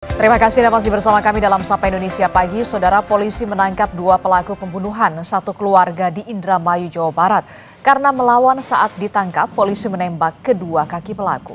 Terima kasih Anda masih bersama kami dalam Sapa Indonesia Pagi. Saudara, polisi menangkap 2 pelaku pembunuhan satu keluarga di Indramayu, Jawa Barat. Karena melawan saat ditangkap, polisi menembak kedua kaki pelaku.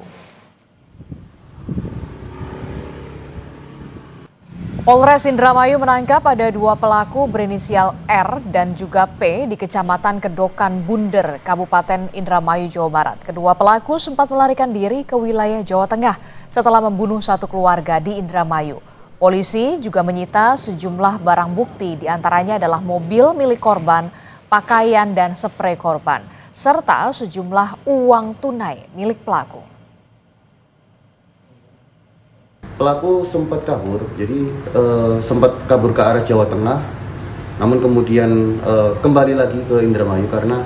Polres Indramayu menangkap ada 2 pelaku berinisial R dan juga P di Kecamatan Kedokan Bunder, Kabupaten Indramayu, Jawa Barat. Kedua pelaku sempat melarikan diri ke wilayah Jawa Tengah setelah membunuh satu keluarga di Indramayu. Polisi juga menyita sejumlah barang bukti, diantaranya adalah mobil milik korban, pakaian dan sprei korban, serta sejumlah uang tunai milik pelaku. Pelaku sempat kabur, jadi sempat kabur ke arah Jawa Tengah, namun kemudian kembali lagi ke Indramayu karena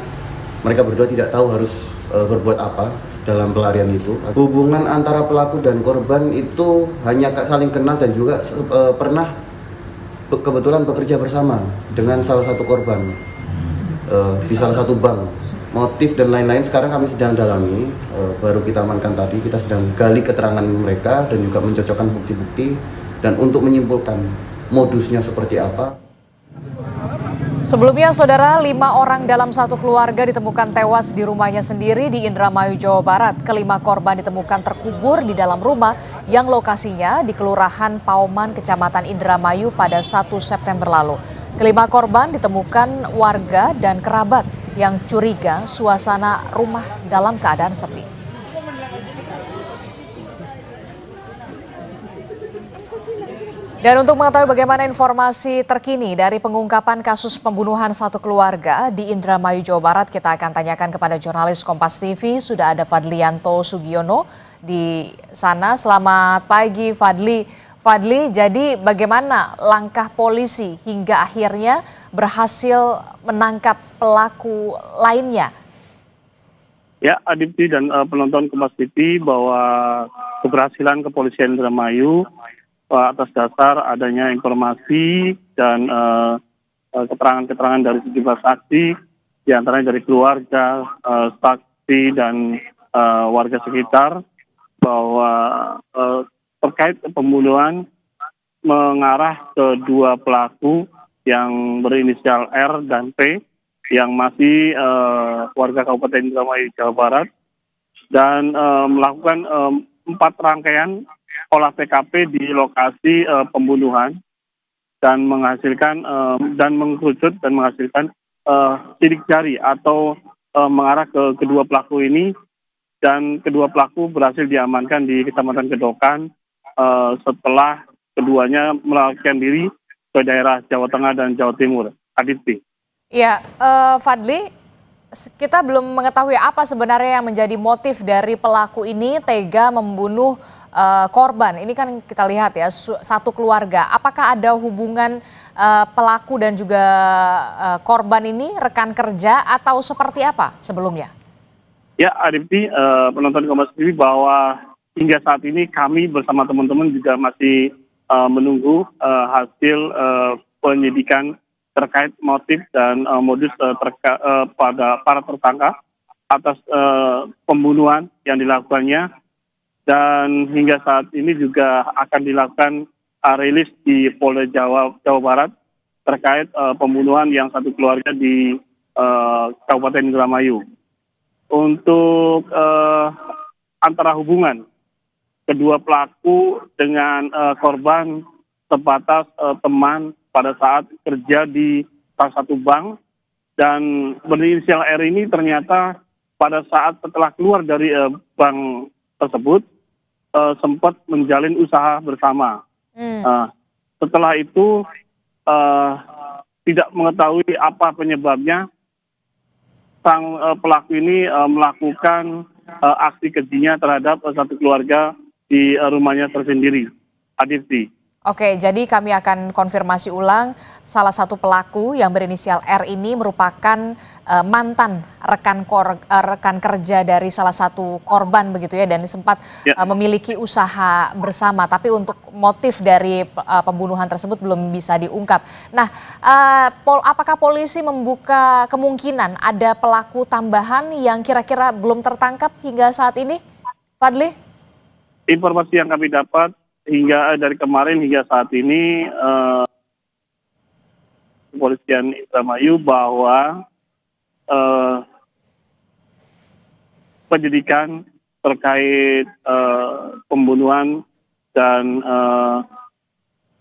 mereka berdua tidak tahu harus berbuat apa dalam pelarian itu. Hubungan antara pelaku dan korban itu hanya saling kenal dan juga pernah kebetulan bekerja bersama dengan salah satu korban di salah satu bank. Motif dan lain-lain sekarang kami sedang dalami, baru kita amankan tadi, kita sedang gali keterangan mereka dan juga mencocokkan bukti-bukti dan untuk menyimpulkan modusnya seperti apa. Sebelumnya, saudara, 5 orang dalam satu keluarga ditemukan tewas di rumahnya sendiri di Indramayu, Jawa Barat. Kelima korban ditemukan terkubur di dalam rumah yang lokasinya di Kelurahan Pauman, Kecamatan Indramayu pada 1 September lalu. Kelima korban ditemukan warga dan kerabat yang curiga suasana rumah dalam keadaan sepi. Dan untuk mengetahui bagaimana informasi terkini dari pengungkapan kasus pembunuhan satu keluarga di Indramayu, Jawa Barat, kita akan tanyakan kepada jurnalis Kompas TV. Sudah ada Fadlianto Sugiono di sana. Selamat pagi, Fadli. Fadli, jadi bagaimana langkah polisi hingga akhirnya berhasil menangkap pelaku lainnya? Ya, Adipti dan penonton Kompas TV, bahwa keberhasilan kepolisian Indramayu atas dasar adanya informasi dan keterangan-keterangan dari sejumlah saksi, diantaranya dari keluarga, saksi dan warga sekitar, bahwa terkait pembunuhan mengarah ke 2 pelaku yang berinisial R dan P yang masih warga Kabupaten Indramayu, Jawa Barat, dan melakukan 4 rangkaian olah TKP di lokasi pembunuhan dan menghasilkan dan mengkerucut dan menghasilkan sidik jari atau mengarah ke kedua pelaku ini, dan kedua pelaku berhasil diamankan di Kecamatan Kedokan setelah keduanya melarikan diri ke daerah Jawa Tengah dan Jawa Timur. Aditi. Ya, Fadli, kita belum mengetahui apa sebenarnya yang menjadi motif dari pelaku ini tega membunuh korban. Ini kan kita lihat ya, satu keluarga. Apakah ada hubungan pelaku dan juga korban ini rekan kerja atau seperti apa sebelumnya? Ya, Aditi, penonton Kompas TV, bahwa hingga saat ini kami bersama teman-teman juga masih menunggu hasil penyidikan terkait motif dan modus pada para tersangka atas pembunuhan yang dilakukannya, dan hingga saat ini juga akan dilakukan rilis di Polda Jawa Barat terkait pembunuhan yang satu keluarga di Kabupaten Indramayu. Untuk antara hubungan kedua pelaku dengan korban sebatas teman pada saat kerja di salah satu bank, dan berinisial R ini ternyata pada saat setelah keluar dari bank tersebut sempat menjalin usaha bersama. Setelah itu tidak mengetahui apa penyebabnya, sang pelaku ini melakukan aksi kejinya terhadap satu keluarga di rumahnya tersendiri. Aditi. Oke, jadi kami akan konfirmasi ulang, salah satu pelaku yang berinisial R ini merupakan mantan rekan kerja dari salah satu korban begitu ya, dan sempat memiliki usaha bersama, tapi untuk motif dari pembunuhan tersebut belum bisa diungkap. Nah, apakah polisi membuka kemungkinan ada pelaku tambahan yang kira-kira belum tertangkap hingga saat ini, Fadli? Informasi yang kami dapat dari kemarin hingga saat ini kepolisian Indramayu bahwa penyidikan terkait pembunuhan dan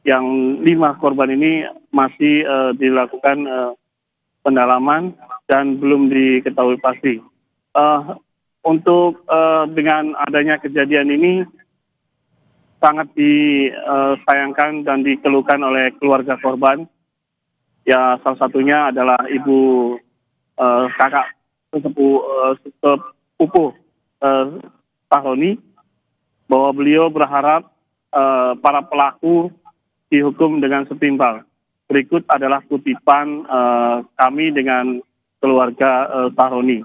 yang 5 korban ini masih dilakukan pendalaman dan belum diketahui pasti. Untuk dengan adanya kejadian ini sangat disayangkan dan dikeluhkan oleh keluarga korban. Ya, salah satunya adalah ibu kakak sepupu Sahroni, bahwa beliau berharap para pelaku dihukum dengan setimpal. Berikut adalah kutipan kami dengan keluarga Sahroni.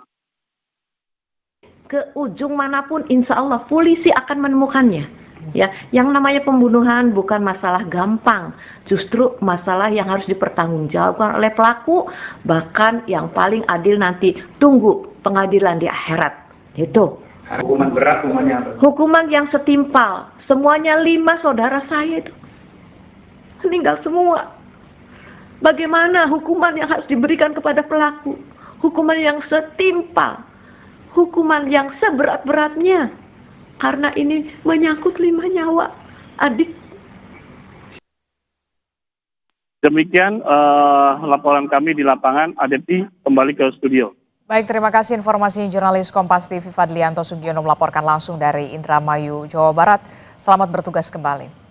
Ke ujung manapun insya Allah polisi akan menemukannya. Ya, yang namanya pembunuhan bukan masalah gampang, justru masalah yang harus dipertanggungjawabkan oleh pelaku, bahkan yang paling adil nanti tunggu pengadilan di akhirat. Itu. Hukuman berat, hukumannya apa? Hukuman yang setimpal. Semuanya 5 saudara saya itu meninggal semua. Bagaimana hukuman yang harus diberikan kepada pelaku? Hukuman yang setimpal. Hukuman yang seberat-beratnya. Karena ini menyangkut 5 nyawa adik. Demikian laporan kami di lapangan. Adepti kembali ke studio. Baik, terima kasih informasi jurnalis Kompas TV Fadlianto Sugiono melaporkan langsung dari Indramayu, Jawa Barat. Selamat bertugas kembali.